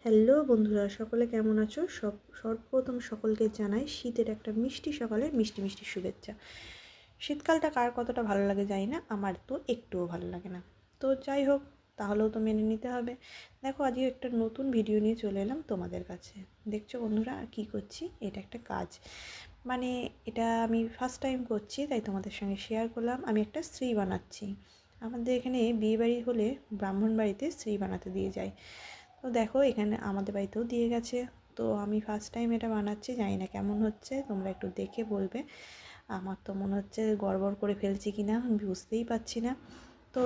Hello বন্ধুরা, সকলে কেমন আছো? সর্বপ্রথম সকলকে জানাই শীতের একটা মিষ্টি সকালে মিষ্টি মিষ্টি শুভেচ্ছা। শীতকালটা কার কতটা ভালো লাগে জানি না, আমার তো একটুও ভালো লাগে না। তো যাই হোক, তাহলেও তো মেনে নিতে হবে। দেখো, আজকে একটা নতুন ভিডিও নিয়ে চলে এলাম তোমাদের কাছে। দেখছো বন্ধুরা, আর কী করছি? এটা একটা কাজ, মানে এটা আমি ফার্স্ট টাইম করছি, তাই তোমাদের সঙ্গে শেয়ার করলাম। আমি একটা শ্রী বানাচ্ছি। আমাদের এখানে বিয়েবাড়ি হলে ব্রাহ্মণ বাড়িতে শ্রী বানাতে দিয়ে যায়। তো দেখো, এখানে আমাদের বাড়িতেও দিয়ে গেছে। তো আমি ফার্স্ট টাইম এটা বানাচ্ছি, জানি না কেমন হচ্ছে, তোমরা একটু দেখে বলবে। আমার তো মনে হচ্ছে গড়বড় করে ফেলছি কি না, আমি বুঝতেই পারছি না। তো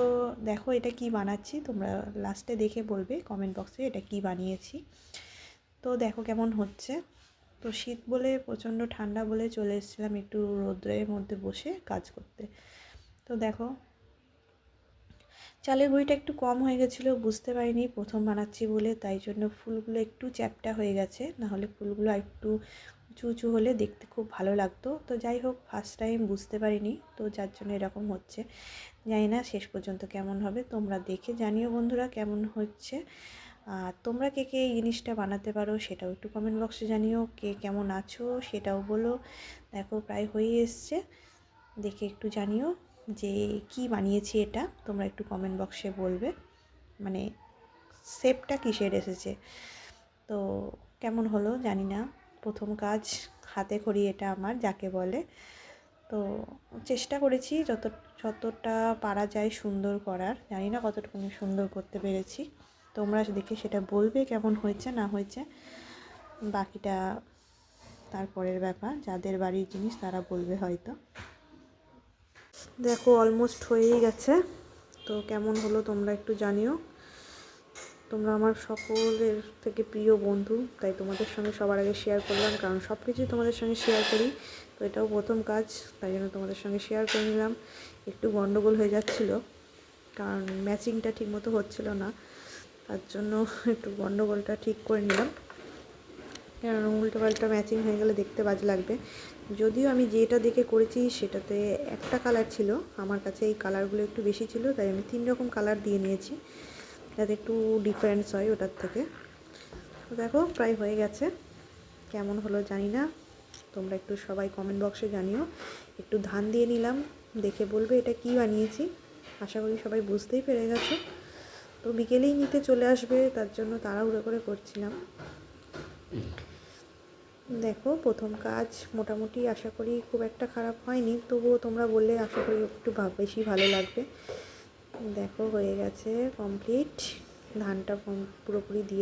দেখো, এটা কি বানাচ্ছি তোমরা লাস্টে দেখে বলবে কমেন্ট বক্সে এটা কি বানিয়েছি। তো দেখো কেমন হচ্ছে। তো শীত বলে, প্রচণ্ড ঠান্ডা বলে চলে এসেছিলাম একটু রোদ্রের মধ্যে বসে কাজ করতে। তো দেখো, চালের গুঁড়িটা একটু কম হয়ে গেছিলো, বুঝতে পারিনি প্রথম বানাচ্ছি বলে, তাই জন্য ফুলগুলো একটু চ্যাপ্টা হয়ে গেছে। নাহলে ফুলগুলো একটু উঁচু উঁচু হলে দেখতে খুব ভালো লাগতো। তো যাই হোক, ফার্স্ট টাইম বুঝতে পারিনি, তো যার জন্য এরকম হচ্ছে। জানি না শেষ পর্যন্ত কেমন হবে, তোমরা দেখে জানিও বন্ধুরা কেমন হচ্ছে। আর তোমরা কে কে এই জিনিসটা বানাতে পারো সেটাও একটু কমেন্ট বক্সে জানিও। কে কেমন আছো সেটাও বলো। দেখো, প্রায় হয়ে এসছে, দেখে একটু জানিও যে কি বানিয়েছি। এটা তোমরা একটু কমেন্ট বক্সে বলবে, মানে শেপটা কিসের এসেছে। তো কেমন হলো জানি না, প্রথম কাজ হাতে খড়ি এটা আমার যাকে বলে। তো চেষ্টা করেছি যতটা পারা যায় সুন্দর করার, জানি না কতটুকু সুন্দর করতে পেরেছি। তোমরা দেখে সেটা বলবে কেমন হয়েছে না হয়েছে। বাকিটা তারপরের ব্যাপার, যাদের বাড়ির জিনিস তারা বলবে হয়তো। দেখো, অলমোস্ট হয়েই গেছে। তো কেমন হলো তোমরা একটু জানিও। তোমরা আমার সকলের থেকে প্রিয় বন্ধু, তাই তোমাদের সঙ্গে সবার আগে শেয়ার করলাম, কারণ সব কিছুই তোমাদের সঙ্গে শেয়ার করি। তো এটাও প্রথম কাজ, তাই জন্য তোমাদের সঙ্গে শেয়ার করে নিলাম। একটু গন্ডগোল হয়ে যাচ্ছিল, কারণ ম্যাচিংটা ঠিকমতো হচ্ছিল না, তার জন্য একটু গন্ডগোলটা ঠিক করে নিলাম। কারণ উল্টো পাল্টা ম্যাচিং হয়ে গেলে দেখতে বাজে লাগবে। যদিও আমি যেটা দেখে করেছি সেটাতে একটা কালার ছিল, আমার কাছে এই কালারগুলো একটু বেশি ছিল, তাই আমি 3 রকম কালার দিয়ে নিয়েছি যাতে একটু ডিফারেন্স হয় ওটার থেকে। তো দেখো, প্রায় হয়ে গেছে। কেমন হলো জানি না, তোমরা একটু সবাই কমেন্ট বক্সে জানিও। একটু ধান দিয়ে নিলাম, দেখে বলবে এটা কি বানিয়েছি। আশা করি সবাই বুঝতেই পেরে গেছো। তো বিকেলেই নিতে চলে আসবে, তার জন্য তাড়াহুড়ো করে করছিলাম। দেখো, প্রথম কাজ মোটামুটি আশা করি খুব একটা খারাপ হয়নি, তবুও তোমরা বললে আশা করি একটু বেশি ভালো লাগবে। দেখো, হয়ে গেছে কমপ্লিট। ধানটা পুরোপুরি দিয়ে